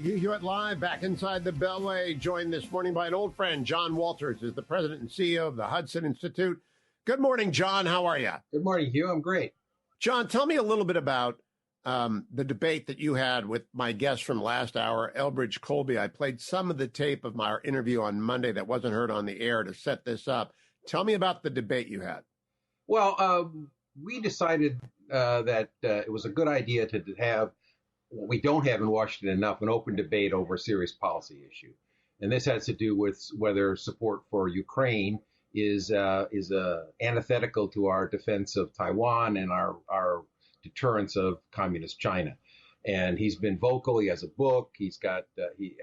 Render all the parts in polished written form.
Hugh Live, back inside the Beltway, joined this morning by an old friend. John Walters is the president and CEO of the Hudson Institute. Good morning, John. How are you? Good morning, Hugh. I'm great. John, tell me a little bit about the debate that you had with my guest from last hour, Elbridge Colby. I played some of the tape of my interview on Monday that wasn't heard on the air to set this up. Tell me about the debate you had. Well, we decided that it was a good idea to have what we don't have in Washington enough, an open debate over a serious policy issue. And this has to do with whether support for Ukraine is antithetical to our defense of Taiwan and our deterrence of communist China. And he's been vocal. He has a book. He's got,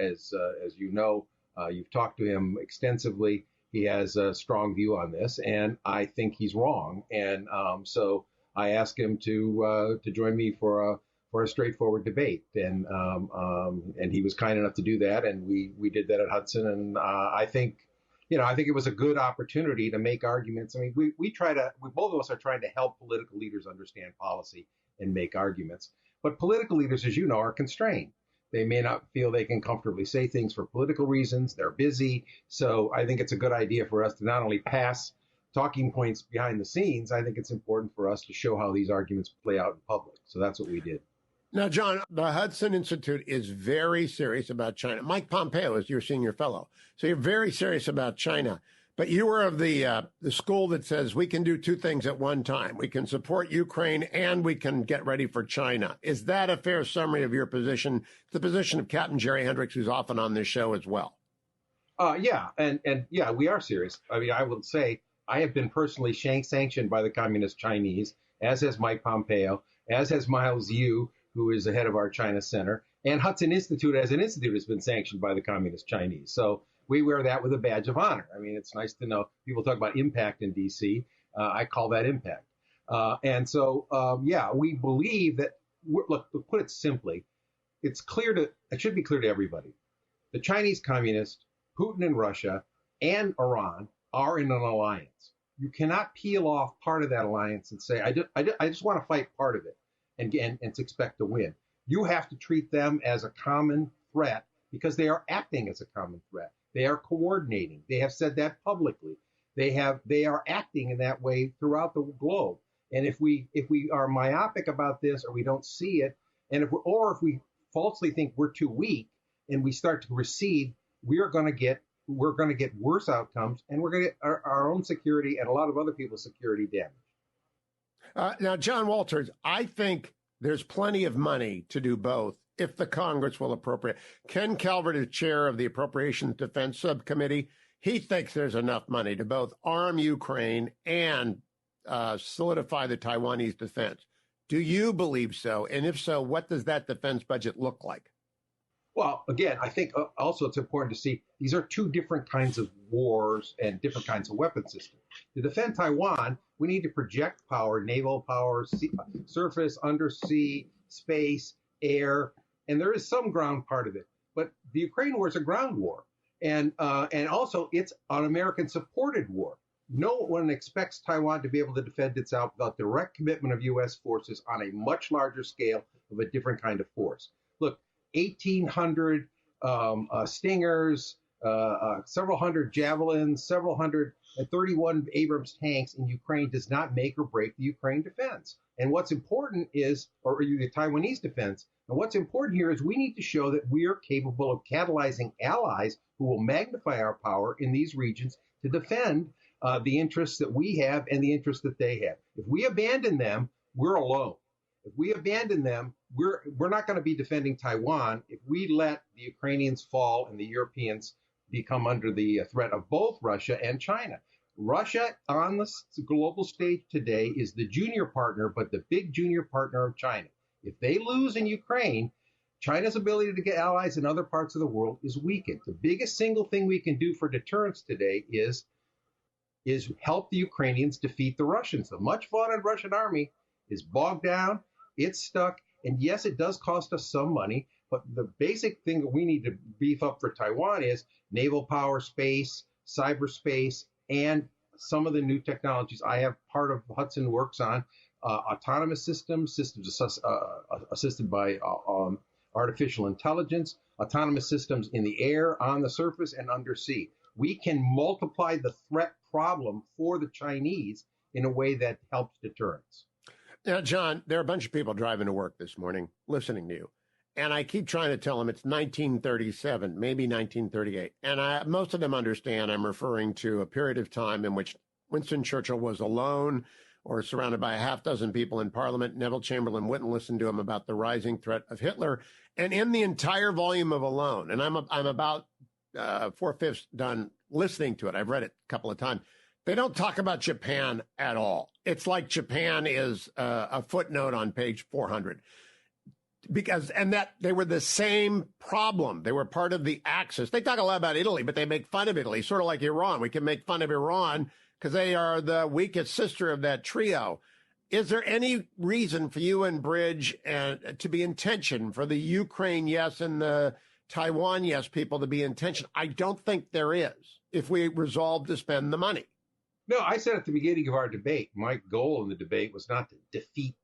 as you know, you've talked to him extensively. He has a strong view on this, and I think he's wrong. And so I asked him to join me for a straightforward debate, and he was kind enough to do that, and we did that at Hudson, and I think it was a good opportunity to make arguments. I mean, we both of us are trying to help political leaders understand policy and make arguments, but political leaders, as you know, are constrained. They may not feel they can comfortably say things for political reasons. They're busy, so I think it's a good idea for us to not only pass talking points behind the scenes. I think it's important for us to show how these arguments play out in public. So that's what we did. Now, John, the Hudson Institute is very serious about China. Mike Pompeo is your senior fellow. So you're very serious about China. But you were of the school that says we can do two things at one time. We can support Ukraine and we can get ready for China. Is that a fair summary of your position? The position of Captain Jerry Hendricks, who's often on this show as well. Yeah. And yeah, we are serious. I mean, I will say I have been personally sanctioned by the Communist Chinese, as has Mike Pompeo, as has Miles Yu, who is the head of our China Center, and Hudson Institute as an institute has been sanctioned by the Communist Chinese. So we wear that with a badge of honor. I mean, it's nice to know people talk about impact in D.C. I call that impact. And so, we believe that, look, to put it simply, it should be clear to everybody. The Chinese Communists, Putin and Russia, and Iran are in an alliance. You cannot peel off part of that alliance and say, I just want to fight part of it. And to expect to win. You have to treat them as a common threat because they are acting as a common threat. They are coordinating. They have said that publicly. They are acting in that way throughout the globe. And if we are myopic about this or we don't see it, and if we falsely think we're too weak and we start to recede, we're going to get worse outcomes, and we're going to get our own security and a lot of other people's security damaged. Now, John Walters, I think there's plenty of money to do both if the Congress will appropriate. Ken Calvert is chair of the Appropriations Defense Subcommittee. He thinks there's enough money to both arm Ukraine and solidify the Taiwanese defense. Do you believe so? And if so, what does that defense budget look like? Well, again, I think also it's important to see these are two different kinds of wars and different kinds of weapon systems. To defend Taiwan, we need to project power, naval power, surface, undersea, space, air, and there is some ground part of it. But the Ukraine war is a ground war, and also it's an American-supported war. No one expects Taiwan to be able to defend itself without direct commitment of U.S. forces on a much larger scale of a different kind of force. Look, 1,800 Stingers, several hundred Javelins, several hundred 31 Abrams tanks in Ukraine does not make or break the Ukraine defense. And what's important is, or the Taiwanese defense, and what's important here is we need to show that we are capable of catalyzing allies who will magnify our power in these regions to defend the interests that we have and the interests that they have. If we abandon them, we're alone. If we abandon them, we're not going to be defending Taiwan. If we let the Ukrainians fall and the Europeans become under the threat of both Russia and China. Russia on the global stage today is the junior partner, but the big junior partner of China. If they lose in Ukraine, China's ability to get allies in other parts of the world is weakened. The biggest single thing we can do for deterrence today is help the Ukrainians defeat the Russians. The much-vaunted Russian army is bogged down, it's stuck, and yes, it does cost us some money, but the basic thing that we need to beef up for Taiwan is naval power, space, cyberspace, and some of the new technologies I have part of Hudson works on, autonomous systems assisted by artificial intelligence, autonomous systems in the air, on the surface, and undersea. We can multiply the threat problem for the Chinese in a way that helps deterrence. Now, John, there are a bunch of people driving to work this morning listening to you. And I keep trying to tell them it's 1937, maybe 1938. And most of them understand I'm referring to a period of time in which Winston Churchill was alone or surrounded by a half dozen people in Parliament. Neville Chamberlain wouldn't listen to him about the rising threat of Hitler. And in the entire volume of Alone, and I'm about 4/5 done listening to it. I've read it a couple of times. They don't talk about Japan at all. It's like Japan is a footnote on page 400. That they were the same problem. They were part of the Axis. They talk a lot about Italy, but they make fun of Italy, sort of like Iran. We can make fun of Iran because they are the weakest sister of that trio. Is there any reason for you and Bridge to be in tension, for the Ukraine yes and the Taiwan yes people to be in tension? I don't think there is if we resolve to spend the money. No, I said at the beginning of our debate, my goal in the debate was not to defeat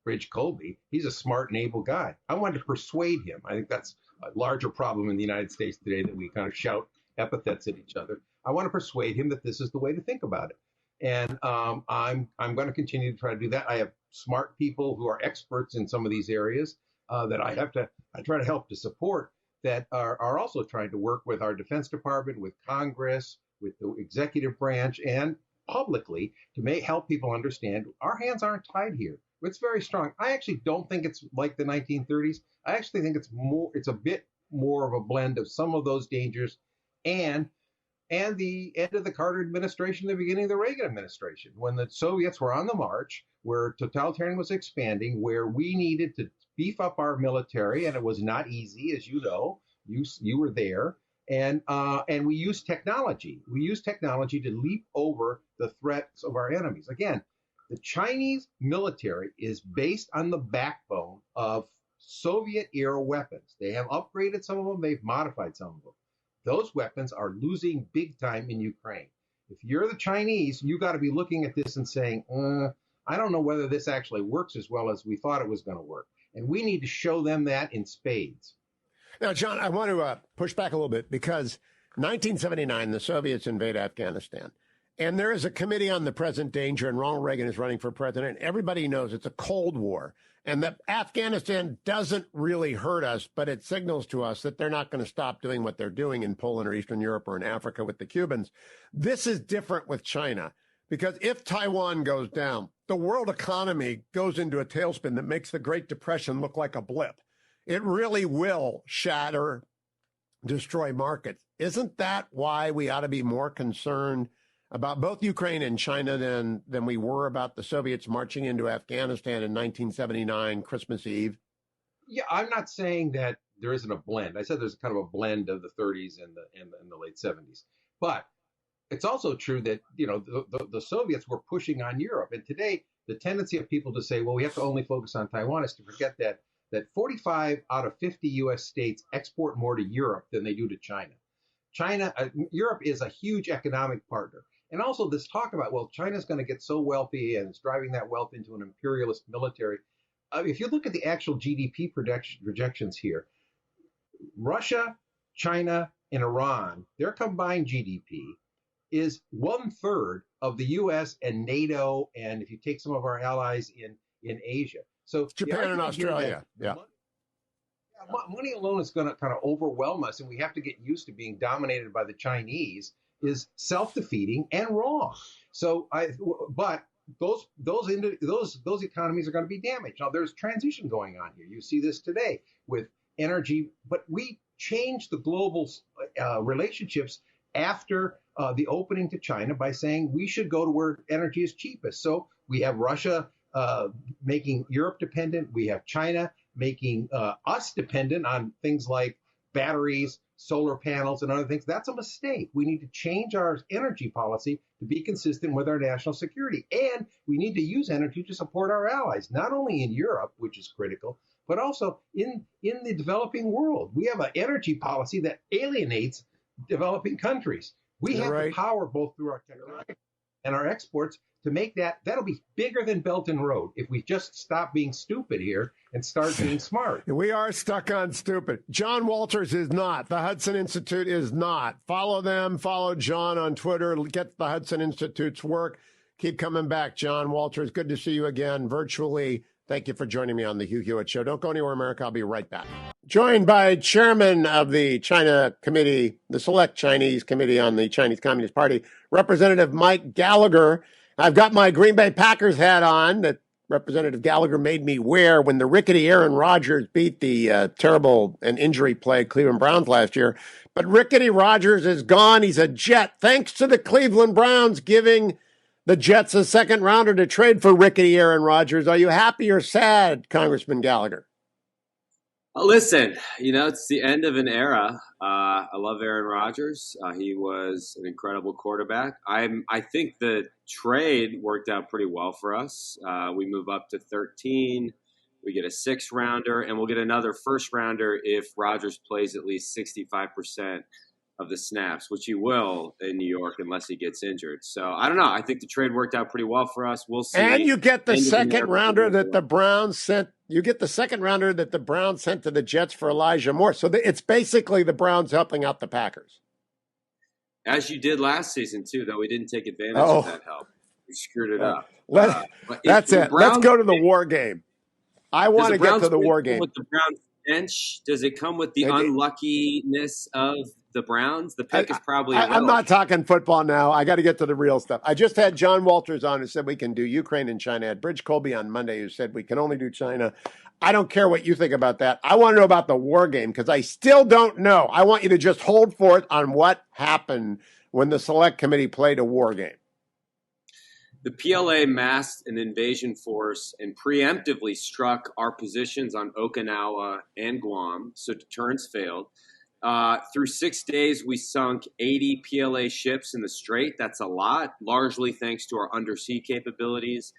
Bridge Colby. He's a smart and able guy. I wanted to persuade him. I think that's a larger problem in the United States today, that we kind of shout epithets at each other. I want to persuade him that this is the way to think about it. And I'm going to continue to try to do that. I have smart people who are experts in some of these areas that I try to help to support, that are also trying to work with our Defense Department, with Congress, with the executive branch, and publicly to help people understand our hands aren't tied here. It's very strong. I actually don't think it's like the 1930s. I actually think it's a bit more of a blend of some of those dangers and the end of the Carter administration, the beginning of the Reagan administration, when the Soviets were on the march, where totalitarianism was expanding, where we needed to beef up our military, and it was not easy, as you know. You were there. And we used technology. We used technology to leap over the threats of our enemies. Again, the Chinese military is based on the backbone of Soviet-era weapons. They have upgraded some of them. They've modified some of them. Those weapons are losing big time in Ukraine. If you're the Chinese, you got to be looking at this and saying, I don't know whether this actually works as well as we thought it was going to work. And we need to show them that in spades. Now, John, I want to push back a little bit, because 1979, the Soviets invade Afghanistan. And there is a committee on the present danger, and Ronald Reagan is running for president. Everybody knows it's a Cold War, and that Afghanistan doesn't really hurt us, but it signals to us that they're not going to stop doing what they're doing in Poland or Eastern Europe or in Africa with the Cubans. This is different with China, because if Taiwan goes down, the world economy goes into a tailspin that makes the Great Depression look like a blip. It really will shatter, destroy markets. Isn't that why we ought to be more concerned about both Ukraine and China than we were about the Soviets marching into Afghanistan in 1979, Christmas Eve? Yeah, I'm not saying that there isn't a blend. I said there's kind of a blend of the 30s and the late 70s. But it's also true that, the Soviets were pushing on Europe. And today, the tendency of people to say, well, we have to only focus on Taiwan, is to forget that 45 out of 50 U.S. states export more to Europe than they do to China. Europe is a huge economic partner. And also this talk about, well, China's going to get so wealthy and it's driving that wealth into an imperialist military. If you look at the actual GDP projections here, Russia, China, and Iran, their combined GDP is 1/3 of the U.S. and NATO, and if you take some of our allies in Asia. So Japan and Australia, money alone is going to kind of overwhelm us, and we have to get used to being dominated by the Chinese, is self-defeating and wrong. So but those economies are going to be damaged. Now there's transition going on here. You see this today with energy, but we changed the global relationships after the opening to China by saying we should go to where energy is cheapest. So we have Russia making Europe dependent. We have China making us dependent on things like batteries, solar panels, and other things. That's a mistake. We need to change our energy policy to be consistent with our national security. And we need to use energy to support our allies, not only in Europe, which is critical, but also in the developing world. We have an energy policy that alienates developing countries. We have the power both through our technology. and our exports to make that'll be bigger than Belt and Road if we just stop being stupid here and start being smart. We are stuck on stupid. John Walters is not. The Hudson Institute is not. Follow them. Follow John on Twitter. Get the Hudson Institute's work. Keep coming back, John Walters. Good to see you again virtually. Thank you for joining me on the Hugh Hewitt Show. Don't go anywhere, America. I'll be right back. Joined by Chairman of the China Committee, the Select Chinese Committee on the Chinese Communist Party, Representative Mike Gallagher. I've got my Green Bay Packers hat on that Representative Gallagher made me wear when the rickety Aaron Rodgers beat the terrible and injury-plagued Cleveland Browns last year. But rickety Rodgers is gone. He's a Jet. Thanks to the Cleveland Browns giving the Jets a second rounder to trade for rickety Aaron Rodgers. Are you happy or sad, Congressman Gallagher? Listen, it's the end of an era. I love Aaron Rodgers. He was an incredible quarterback. I think the trade worked out pretty well for us. We move up to 13. We get a 6th-rounder, and we'll get another 1st-rounder if Rodgers plays at least 65% of the snaps, which he will in New York unless he gets injured. So I don't know. I think the trade worked out pretty well for us. We'll see. And you get the second rounder that the Browns sent. You get the second rounder that the Browns sent to the Jets for Elijah Moore. So it's basically the Browns helping out the Packers. As you did last season, too, though we didn't take advantage of that help. We screwed it up. That's it. Let's go to the war game. I want to get to the war game. With the Browns bench, does it come with the unluckiness of the Browns? The pick is probably I'm not talking football now. I got to get to the real stuff. I just had John Walters on who said we can do Ukraine and China. I had Bridge Colby on Monday who said we can only do China. I don't care what you think about that. I want to know about the war game because I still don't know. I want you to just hold forth on what happened when the Select Committee played a war game. The PLA massed an invasion force and preemptively struck our positions on Okinawa and Guam, so deterrence failed. Through 6 days, we sunk 80 PLA ships in the Strait. That's a lot, largely thanks to our undersea capabilities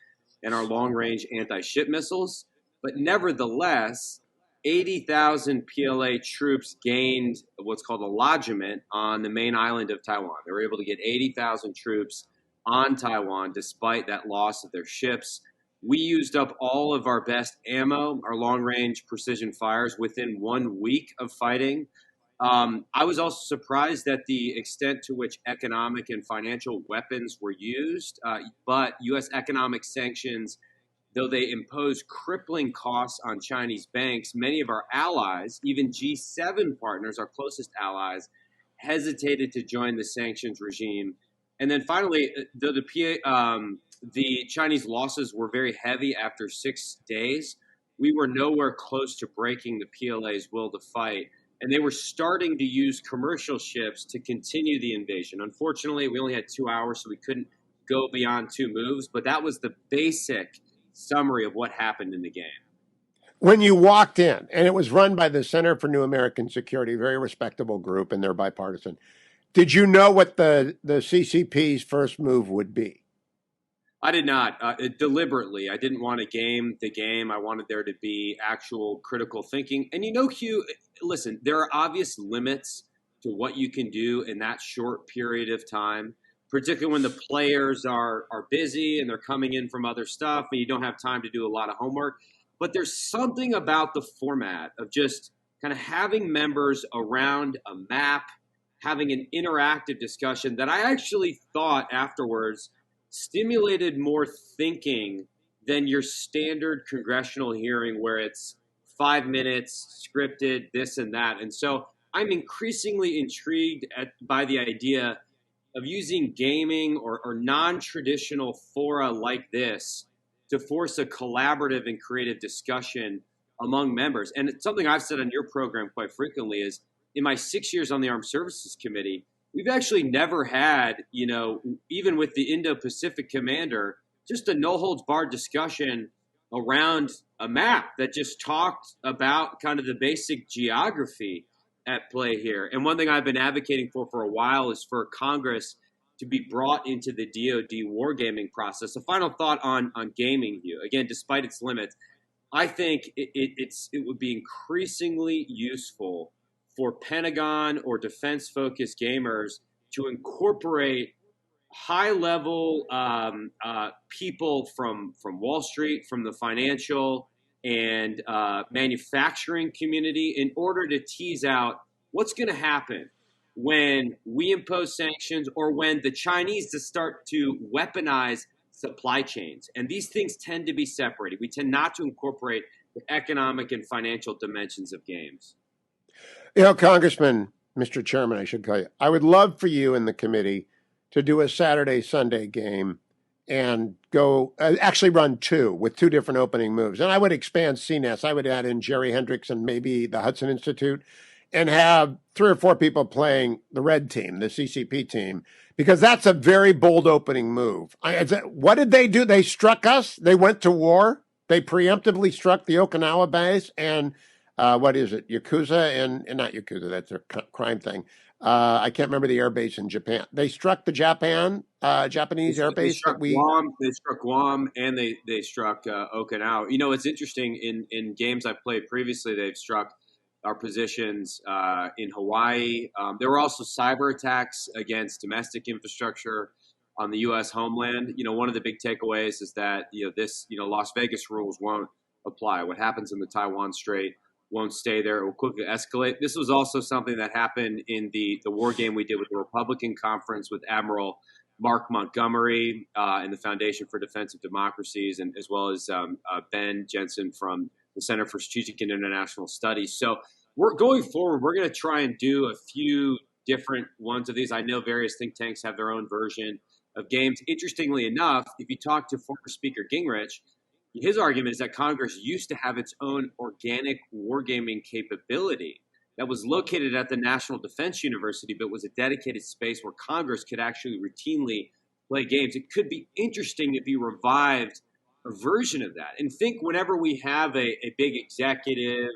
and our long-range anti-ship missiles. But nevertheless, 80,000 PLA troops gained what's called a lodgment on the main island of Taiwan. They were able to get 80,000 troops on Taiwan despite that loss of their ships. We used up all of our best ammo, our long-range precision fires, within 1 week of fighting. I was also surprised at the extent to which economic and financial weapons were used, but U.S. economic sanctions, though they impose crippling costs on Chinese banks, many of our allies, even G7 partners, our closest allies, hesitated to join the sanctions regime. And then finally, though the Chinese losses were very heavy after 6 days, we were nowhere close to breaking the PLA's will to fight. And they were starting to use commercial ships to continue the invasion. Unfortunately, we only had 2 hours, so we couldn't go beyond 2 moves. But that was the basic summary of what happened in the game. When you walked in, and it was run by the Center for New American Security, a very respectable group, and they're bipartisan, did you know what the CCP's first move would be? I did not. Deliberately, I didn't want to game the game. I wanted there to be actual critical thinking. And Hugh, listen, there are obvious limits to what you can do in that short period of time, particularly when the players are busy and they're coming in from other stuff and you don't have time to do a lot of homework. But there's something about the format of just kind of having members around a map, having an interactive discussion that I actually thought afterwards stimulated more thinking than your standard congressional hearing where it's 5 minutes, scripted, this and that. And so I'm increasingly intrigued by the idea of using gaming or non-traditional fora like this to force a collaborative and creative discussion among members. And it's something I've said on your program quite frequently is in my 6 years on the Armed Services Committee, we've actually never had, even with the Indo-Pacific commander, just a no-holds-barred discussion around a map that just talked about kind of the basic geography at play here. And one thing I've been advocating for a while is for Congress to be brought into the DoD wargaming process. A final thought on gaming, Hugh. Again, despite its limits, I think it would be increasingly useful for Pentagon or defense-focused gamers to incorporate high-level people from Wall Street, from the financial and manufacturing community, in order to tease out what's going to happen when we impose sanctions or when the Chinese start to weaponize supply chains. And these things tend to be separated. We tend not to incorporate the economic and financial dimensions of games. Congressman, Mr. Chairman, I should call you, I would love for you and the committee to do a Saturday, Sunday game and go actually run two with two different opening moves. And I would expand CNES. I would add in Jerry Hendricks and maybe the Hudson Institute and have 3 or 4 people playing the red team, the CCP team, because that's a very bold opening move. What did they do? They struck us. They went to war. They preemptively struck the Okinawa base and what is it? Yakuza and not Yakuza. That's a crime thing. I can't remember the air base in Japan. They struck the Japanese air base. They struck Guam and they struck Okinawa. It's interesting. In games I've played previously, they've struck our positions in Hawaii. There were also cyber attacks against domestic infrastructure on the U.S. homeland. One of the big takeaways is that Las Vegas rules won't apply. What happens in the Taiwan Strait won't stay there. It will quickly escalate. This was also something that happened in the war game we did with the Republican conference with Admiral Mark Montgomery and the Foundation for Defense of Democracies, and as well as Ben Jensen from the Center for Strategic and International Studies. So we're going forward. We're going to try and do a few different ones of these. I know various think tanks have their own version of games. Interestingly enough, if you talk to former Speaker Gingrich, his argument is that Congress used to have its own organic wargaming capability that was located at the National Defense University, but was a dedicated space where Congress could actually routinely play games. It could be interesting if you revived a version of that. And think whenever we have a big executive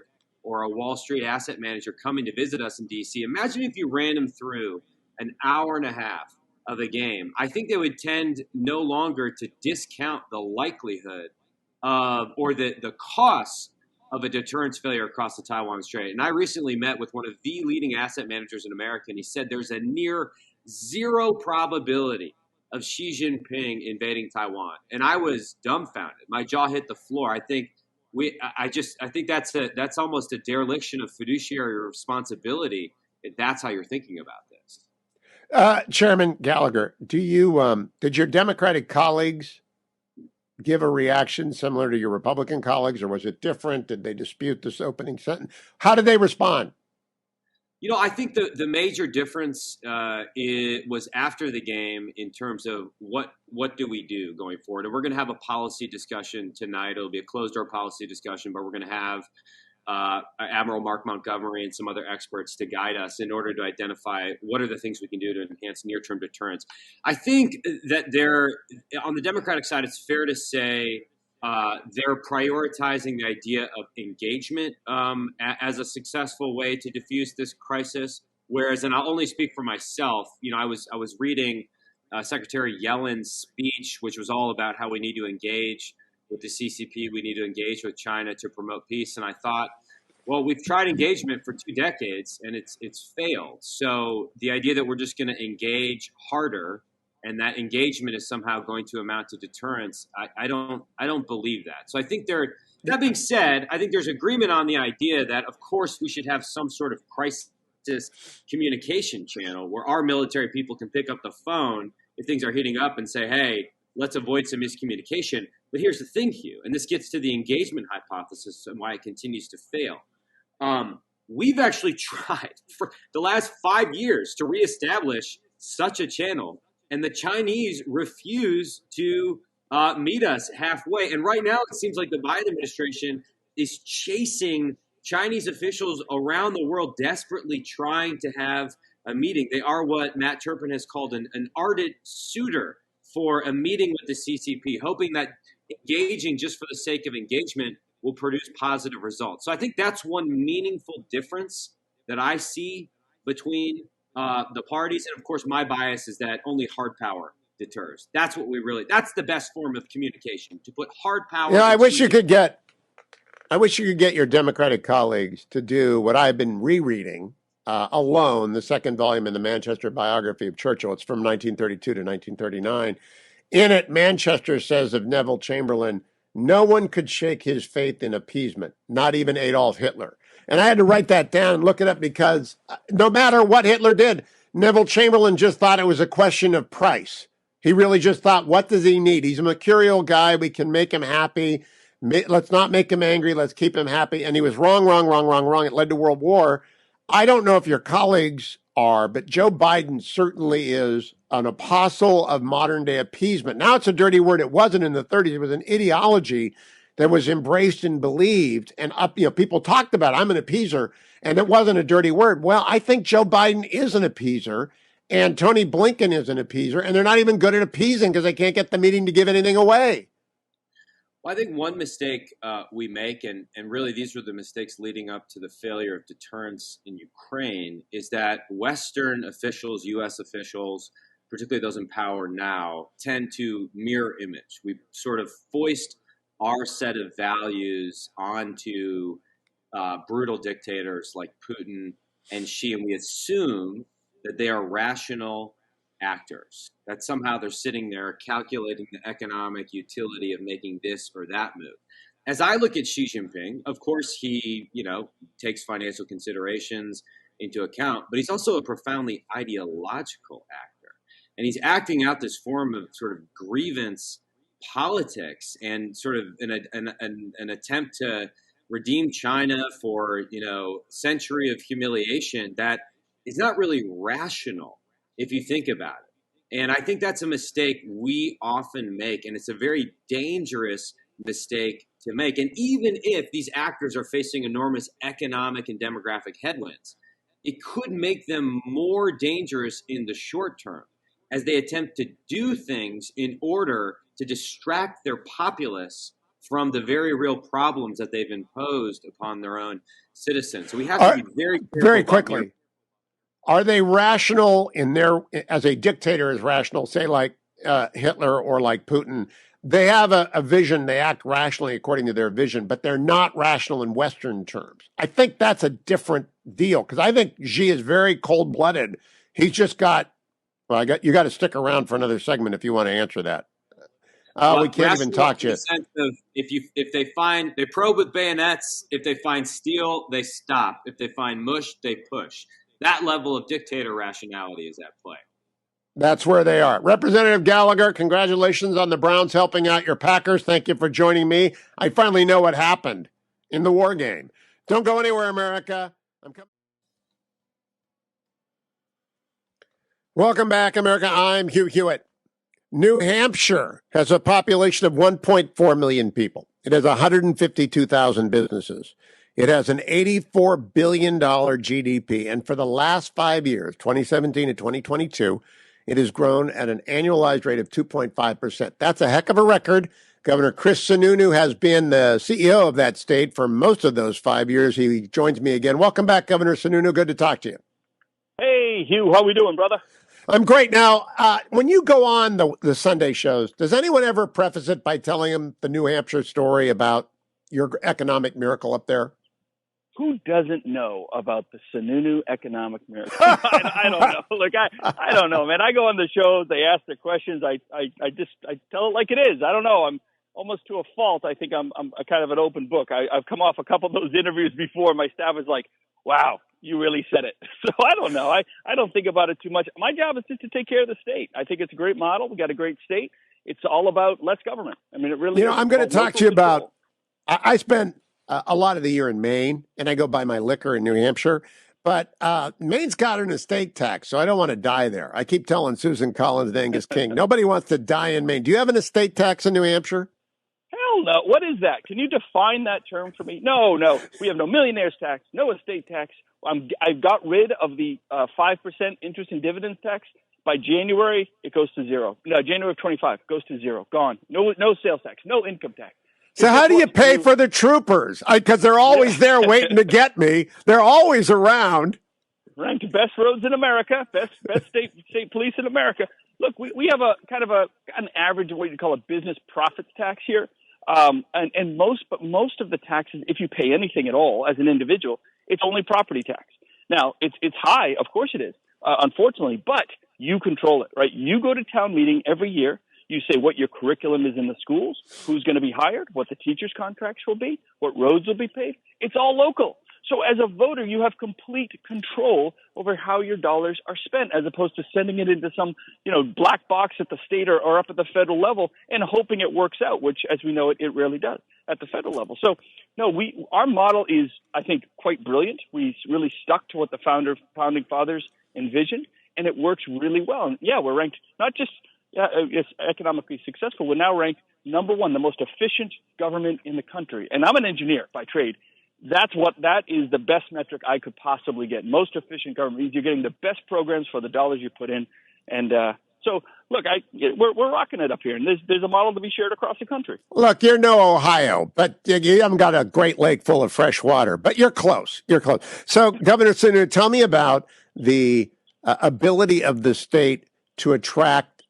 or a Wall Street asset manager coming to visit us in D.C., imagine if you ran them through an hour and a half of a game. I think they would tend no longer to discount the likelihood of or the costs of a deterrence failure across the Taiwan Strait. And I recently met with one of the leading asset managers in America, and he said there's a near zero probability of Xi Jinping invading Taiwan. And I was dumbfounded. My jaw hit the floor. I think that's almost a dereliction of fiduciary responsibility if that's how you're thinking about this. Chairman Gallagher, did your Democratic colleagues give a reaction similar to your Republican colleagues, or was it different? Did they dispute this opening sentence? How did they respond? I think the major difference was after the game in terms of what do we do going forward. And we're going to have a policy discussion tonight. It'll be a closed-door policy discussion, but we're going to have Admiral Mark Montgomery and some other experts to guide us in order to identify what are the things we can do to enhance near-term deterrence. I think that on the Democratic side, it's fair to say they're prioritizing the idea of engagement as a successful way to diffuse this crisis. Whereas, and I'll only speak for myself, I was reading Secretary Yellen's speech, which was all about how we need to engage with the CCP, we need to engage with China to promote peace. And I thought, well, we've tried engagement for 2 decades and it's failed. So the idea that we're just going to engage harder and that engagement is somehow going to amount to deterrence, I don't believe that. So I think that being said, I think there's agreement on the idea that, of course, we should have some sort of crisis communication channel where our military people can pick up the phone if things are heating up and say, hey, let's avoid some miscommunication. But here's the thing, Hugh, and this gets to the engagement hypothesis and why it continues to fail. We've actually tried for the last 5 years to reestablish such a channel, and the Chinese refuse to meet us halfway. And right now, it seems like the Biden administration is chasing Chinese officials around the world, desperately trying to have a meeting. They are what Matt Turpin has called an ardent suitor for a meeting with the CCP, hoping that engaging just for the sake of engagement will produce positive results. So I think that's one meaningful difference that I see between the parties. And of course, my bias is that only hard power deters. That's the best form of communication, to put hard power. I wish you could get your Democratic colleagues to do what I've been rereading alone, the second volume in the Manchester biography of Churchill. It's from 1932 to 1939. In it, Manchester says of Neville Chamberlain, no one could shake his faith in appeasement, not even Adolf Hitler. And I had to write that down and look it up because no matter what Hitler did, Neville Chamberlain just thought it was a question of price. He really just thought, what does he need? He's a mercurial guy. We can make him happy. Let's not make him angry. Let's keep him happy. And he was wrong. It led to World War. I don't know if your colleagues are, but Joe Biden certainly is an apostle of modern day appeasement. Now it's a dirty word. It wasn't in the 30s. It was an ideology that was embraced and believed. And people talked about it. I'm an appeaser. And it wasn't a dirty word. Well, I think Joe Biden is an appeaser. And Tony Blinken is an appeaser. And they're not even good at appeasing because they can't get the meeting to give anything away. Well, I think one mistake we make, and really these were the mistakes leading up to the failure of deterrence in Ukraine, is that Western officials, U.S. officials, particularly those in power now, tend to mirror image. We sort of foist our set of values onto brutal dictators like Putin and Xi, and we assume that they are rational actors, that somehow they're sitting there calculating the economic utility of making this or that move. As I look at Xi Jinping, of course, he, takes financial considerations into account, but he's also a profoundly ideological actor. And he's acting out this form of sort of grievance politics and sort of an attempt to redeem China for, a century of humiliation that is not really rational if you think about it. And I think that's a mistake we often make, and it's a very dangerous mistake to make. And even if these actors are facing enormous economic and demographic headwinds, it could make them more dangerous in the short term as they attempt to do things in order to distract their populace from the very real problems that they've imposed upon their own citizens. So we have to be very careful. Very quickly. Are they rational as a dictator is rational, say like Hitler or like Putin? They have a vision. They act rationally according to their vision, but they're not rational in Western terms. I think that's a different deal because I think Xi is very cold-blooded. He's just got, you got to stick around for another segment if you want to answer that. We can't even talk to you. If they probe with bayonets. If they find steel, they stop. If they find mush, they push. That level of dictator rationality is at play. That's where they are. Representative Gallagher, congratulations on the Browns helping out your Packers. Thank you for joining me. I finally know what happened in the war game. Don't go anywhere, America. I'm coming. Welcome back, America. I'm Hugh Hewitt. New Hampshire has a population of 1.4 million people. It has 152,000 businesses. It has an $84 billion GDP. And for the last 5 years, 2017 to 2022, it has grown at an annualized rate of 2.5%. That's a heck of a record. Governor Chris Sununu has been the CEO of that state for most of those 5 years. He joins me again. Welcome back, Governor Sununu. Good to talk to you. Hey, Hugh. How we doing, brother? I'm great. Now, when you go on the Sunday shows, does anyone ever preface it by telling them the New Hampshire story about your economic miracle up there? Who doesn't know about the Sununu economic miracle? I don't know. Look, I don't know, man. I go on the shows. They ask the questions. I tell it like it is. I don't know. I'm almost to a fault. I think I'm a kind of an open book. I've come off a couple of those interviews before. My staff is like, wow, you really said it. So I don't know. I don't think about it too much. My job is just to take care of the state. I think it's a great model. We got a great state. It's all about less government. I mean, it really is. I'm going to talk to you about, I spent a lot of the year in Maine, and I go buy my liquor in New Hampshire. But Maine's got an estate tax, so I don't want to die there. I keep telling Susan Collins, Angus King, nobody wants to die in Maine. Do you have an estate tax in New Hampshire? Hell no. What is that? Can you define that term for me? No. We have no millionaire's tax, no estate tax. I've got rid of the 5% interest and dividends tax. By January, it goes to zero. No, January of 25 goes to zero. Gone. No sales tax, no income tax. So how do you pay for the troopers? Because they're always there waiting to get me. They're always around. Ranked best roads in America, best state police in America. Look, we have a kind of an average of what you call a business profits tax here. Most of the taxes, if you pay anything at all as an individual, it's only property tax. Now, it's high, of course it is, unfortunately, but you control it, right? You go to town meeting every year. You say what your curriculum is in the schools, who's going to be hired, what the teachers' contracts will be, what roads will be paved. It's all local. So as a voter, you have complete control over how your dollars are spent, as opposed to sending it into some, black box at the state or up at the federal level and hoping it works out, which, as we know, it rarely does at the federal level. So, no, our model is, I think, quite brilliant. We really stuck to what the founding fathers envisioned, and it works really well. And yeah, we're ranked not just it's economically successful. We're now ranked number one, the most efficient government in the country. And I'm an engineer by trade. That is the best metric I could possibly get. Most efficient government means you're getting the best programs for the dollars you put in. And so, look, we're rocking it up here, and there's a model to be shared across the country. Look, you're no Ohio, but you haven't got a Great Lake full of fresh water, but you're close. You're close. So, Governor Sununu, tell me about the ability of the state to attract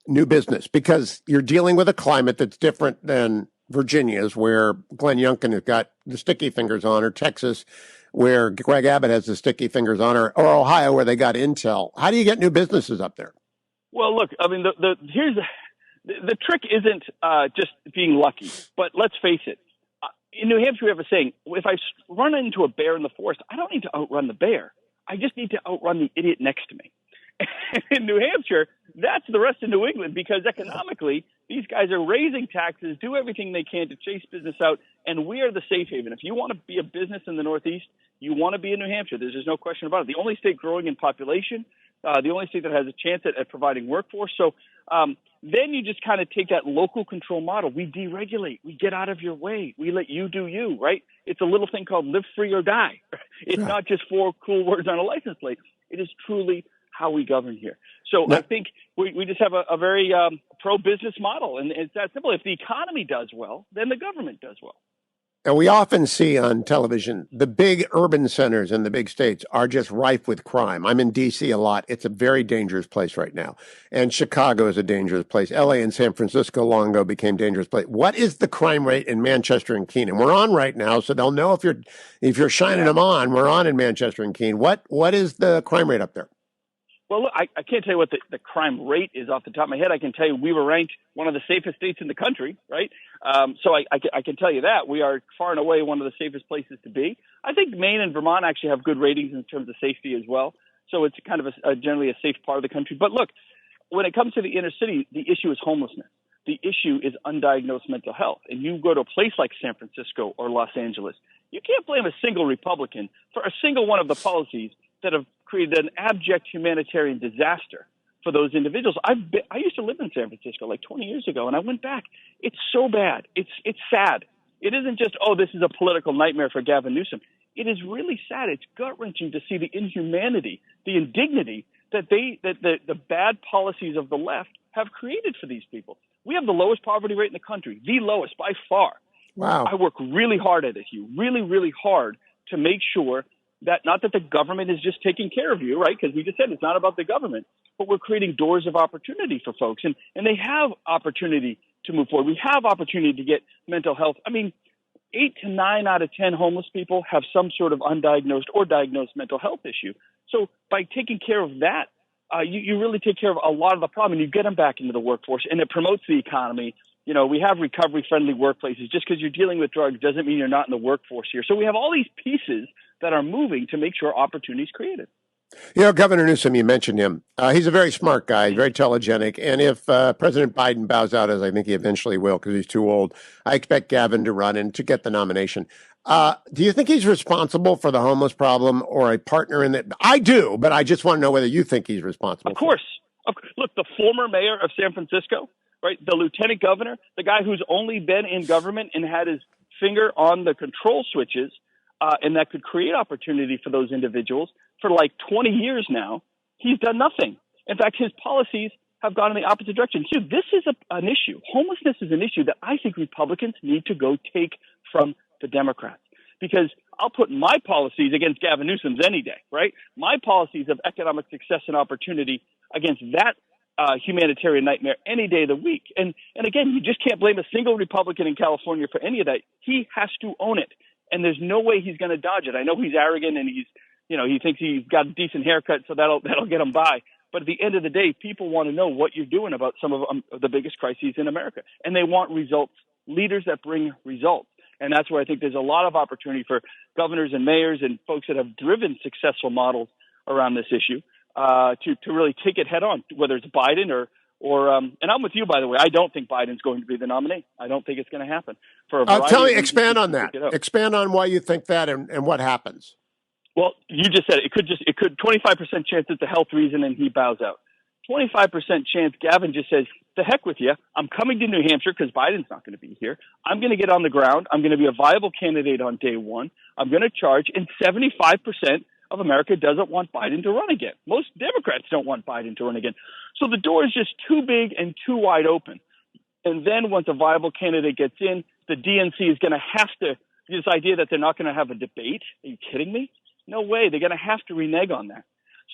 new business, because you're dealing with a climate that's different than Virginia's, where Glenn Youngkin has got the sticky fingers on, or Texas, where Greg Abbott has the sticky fingers on, or Ohio, where they got Intel. How do you get new businesses up there? Well, look, I mean, the trick isn't just being lucky, but let's face it. In New Hampshire, we have a saying: if I run into a bear in the forest, I don't need to outrun the bear. I just need to outrun the idiot next to me. In New Hampshire, that's the rest of New England, because economically, these guys are raising taxes, do everything they can to chase business out, and we are the safe haven. If you want to be a business in the Northeast, you want to be in New Hampshire. There's no question about it. The only state growing in population, the only state that has a chance at providing workforce. So then you just kind of take that local control model. We deregulate. We get out of your way. We let you do you, right? It's a little thing called live free or die. It's not just 4 cool words on a license plate. It is truly how we govern here. So I think we just have a very pro-business model, and it's that simple. If the economy does well, then the government does well. And we often see on television, the big urban centers in the big states are just rife with crime. I'm in D.C. a lot. It's a very dangerous place right now. And Chicago is a dangerous place. L.A. and San Francisco long ago became dangerous place. What is the crime rate in Manchester and Keene? And we're on right now, so they'll know if you're shining them on. We're on in Manchester and Keene. What is the crime rate up there? Well, look, I can't tell you what the crime rate is off the top of my head. I can tell you we were ranked one of the safest states in the country, right? So I can tell you that. We are far and away one of the safest places to be. I think Maine and Vermont actually have good ratings in terms of safety as well. So it's kind of generally a safe part of the country. But look, when it comes to the inner city, the issue is homelessness. The issue is undiagnosed mental health. And you go to a place like San Francisco or Los Angeles, you can't blame a single Republican for a single one of the policies that have created an abject humanitarian disaster for those individuals. I used to live in San Francisco like 20 years ago, and I went back. It's so bad. It's sad. It isn't just, this is a political nightmare for Gavin Newsom. It is really sad. It's gut-wrenching to see the inhumanity, the indignity that the bad policies of the left have created for these people. We have the lowest poverty rate in the country, the lowest by far. Wow. I work really hard at it, Hugh, really, really hard to make sure that not that the government is just taking care of you, right? Because we just said it's not about the government, but we're creating doors of opportunity for folks. And they have opportunity to move forward. We have opportunity to get mental health. I mean, 8 to 9 out of 10 homeless people have some sort of undiagnosed or diagnosed mental health issue. So by taking care of that, you really take care of a lot of the problem, and you get them back into the workforce, and it promotes the economy. You know, we have recovery-friendly workplaces. Just because you're dealing with drugs doesn't mean you're not in the workforce here. So we have all these pieces that are moving to make sure opportunity is created. You know, Governor Newsom, you mentioned him. He's a very smart guy, very telegenic. And if President Biden bows out, as I think he eventually will because he's too old, I expect Gavin to run and to get the nomination. Do you think he's responsible for the homeless problem or a partner in that? I do, but I just want to know whether you think he's responsible. Of course. Look, the former mayor of San Francisco, right, the lieutenant governor, the guy who's only been in government and had his finger on the control switches, and that could create opportunity for those individuals for like 20 years now, he's done nothing. In fact, his policies have gone in the opposite direction. Hugh, this is an issue. Homelessness is an issue that I think Republicans need to go take from the Democrats, because I'll put my policies against Gavin Newsom's any day, right? My policies of economic success and opportunity against that humanitarian nightmare any day of the week. And again, you just can't blame a single Republican in California for any of that. He has to own it. And there's no way he's going to dodge it. I know he's arrogant and he's he thinks he's got a decent haircut, so that'll get him by. But at the end of the day, people want to know what you're doing about some of the biggest crises in America, and they want results, leaders that bring results. And that's where I think there's a lot of opportunity for governors and mayors and folks that have driven successful models around this issue to really take it head on, whether it's Biden or and I'm with you, by the way. I don't think Biden's going to be the nominee. I don't think it's going to happen. For a variety of expand on that. Expand on why you think that and what happens. Well, you just said it could 25% chance it's a health reason and he bows out. 25% chance Gavin just says, the heck with you. I'm coming to New Hampshire because Biden's not going to be here. I'm going to get on the ground. I'm going to be a viable candidate on day one. I'm going to charge. And 75% of America doesn't want Biden to run again. Most Democrats don't want Biden to run again. So the door is just too big and too wide open. And then once a viable candidate gets in, the DNC is going to have to, this idea that they're not going to have a debate. Are you kidding me? No way. They're going to have to renege on that.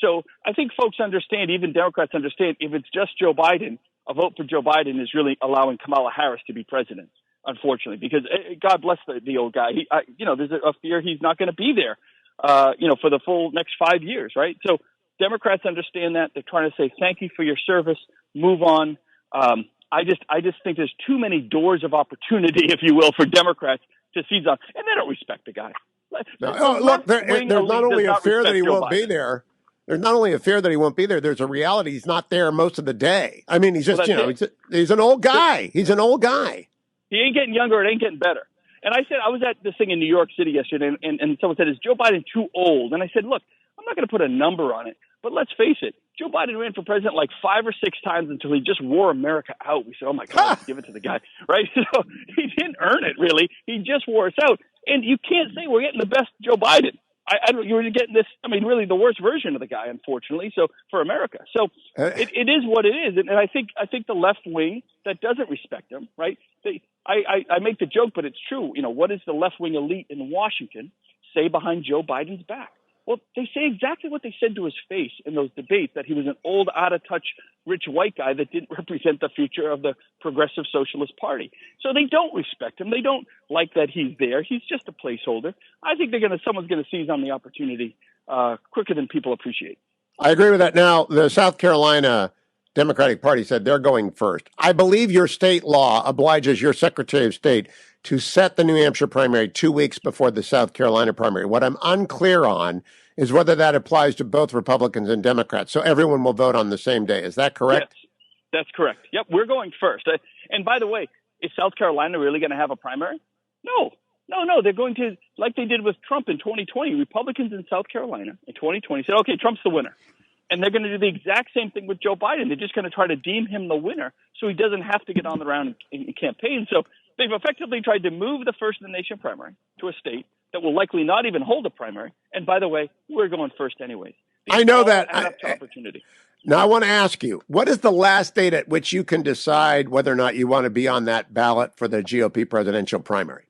So I think folks understand, even Democrats understand, if it's just Joe Biden, a vote for Joe Biden is really allowing Kamala Harris to be president, unfortunately, because God bless the old guy. There's a fear he's not going to be there, for the full next 5 years, right? So Democrats understand that. They're trying to say, thank you for your service, move on. I just think there's too many doors of opportunity, if you will, for Democrats to seize on, and they don't respect the guy. Look, there's not only a fear that he won't be there. There's not only a fear that he won't be there. There's a reality he's not there most of the day. I mean, he's just, he's an old guy. He's an old guy. He ain't getting younger. It ain't getting better. And I said, I was at this thing in New York City yesterday, and someone said, is Joe Biden too old? And I said, look, I'm not going to put a number on it, but let's face it. Joe Biden ran for president like 5 or 6 times until he just wore America out. We said, oh, my God, let's give it to the guy, right? So he didn't earn it, really. He just wore us out. And you can't say we're getting the best Joe Biden. You were getting this, really the worst version of the guy, unfortunately, so for America. So it is what it is. And I think the left wing that doesn't respect him, right? I make the joke, but it's true. What does the left wing elite in Washington say behind Joe Biden's back? Well, they say exactly what they said to his face in those debates, that he was an old, out-of-touch, rich white guy that didn't represent the future of the Progressive Socialist Party. So they don't respect him. They don't like that he's there. He's just a placeholder. I think someone's going to seize on the opportunity quicker than people appreciate. I agree with that. Now, the South Carolina Democratic Party said they're going first. I believe your state law obliges your Secretary of State to set the New Hampshire primary 2 weeks before the South Carolina primary. What I'm unclear on is whether that applies to both Republicans and Democrats. So everyone will vote on the same day. Is that correct? Yes, that's correct. Yep, we're going first. And by the way, is South Carolina really going to have a primary? No. They're going to, like they did with Trump in 2020. Republicans in South Carolina in 2020 said, okay, Trump's the winner. And they're going to do the exact same thing with Joe Biden. They're just going to try to deem him the winner so he doesn't have to get on the round and campaign. So they've effectively tried to move the first in the nation primary to a state that will likely not even hold a primary. And by the way, we're going first anyways. I know that. Opportunity. Now, I want to ask you, what is the last date at which you can decide whether or not you want to be on that ballot for the GOP presidential primary?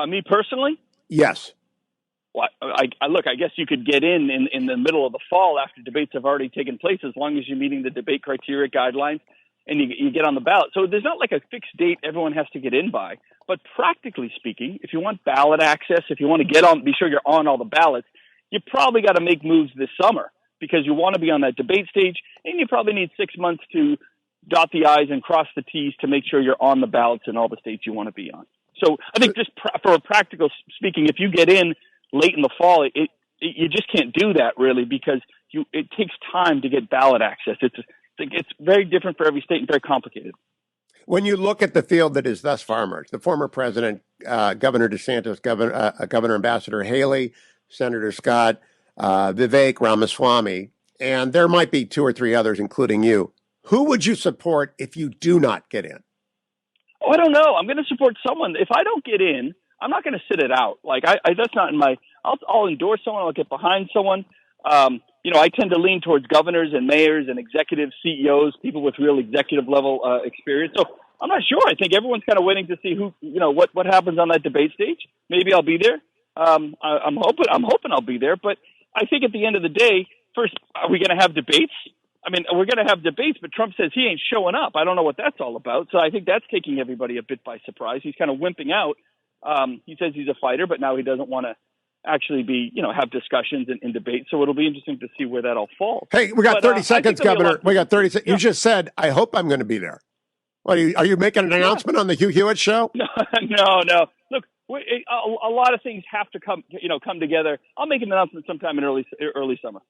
Me personally? Yes. Well, I guess you could get in the middle of the fall after debates have already taken place, as long as you're meeting the debate criteria guidelines and you get on the ballot. So there's not like a fixed date everyone has to get in by. But practically speaking, if you want ballot access, if you want to be sure you're on all the ballots, you probably got to make moves this summer because you want to be on that debate stage, and you probably need 6 months to dot the I's and cross the T's to make sure you're on the ballots in all the states you want to be on. So I think just for practical speaking, if you get in late in the fall, you just can't do that really because it takes time to get ballot access. It's very different for every state and very complicated. When you look at the field that is thus far emerged, the former president, Governor DeSantis, Governor Ambassador Haley, Senator Scott, Vivek Ramaswamy, and there might be 2 or 3 others, including you. Who would you support if you do not get in? Oh, I don't know. I'm going to support someone. If I don't get in, I'm not going to sit it out. Like that's not in my. I'll endorse someone. I'll get behind someone. I tend to lean towards governors and mayors and executives, CEOs, people with real executive level experience. So I'm not sure. I think everyone's kind of waiting to see what happens on that debate stage. Maybe I'll be there. I'm hoping I'll be there. But I think at the end of the day, first, are we going to have debates? I mean, we're going to have debates, but Trump says he ain't showing up. I don't know what that's all about. So I think that's taking everybody a bit by surprise. He's kind of wimping out. He says he's a fighter, but now he doesn't want to actually be, have discussions and debate. So it'll be interesting to see where that all falls. Hey, we got 30 seconds, Governor. We got 30 seconds. You just said, I hope I'm going to be there. What, are you making an announcement on the Hugh Hewitt show? No. Look, a lot of things have to come together. I'll make an announcement sometime in early summer.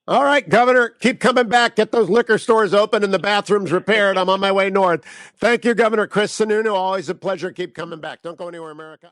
All right, Governor, keep coming back. Get those liquor stores open and the bathrooms repaired. I'm on my way north. Thank you, Governor Chris Sununu. Always a pleasure. Keep coming back. Don't go anywhere, America.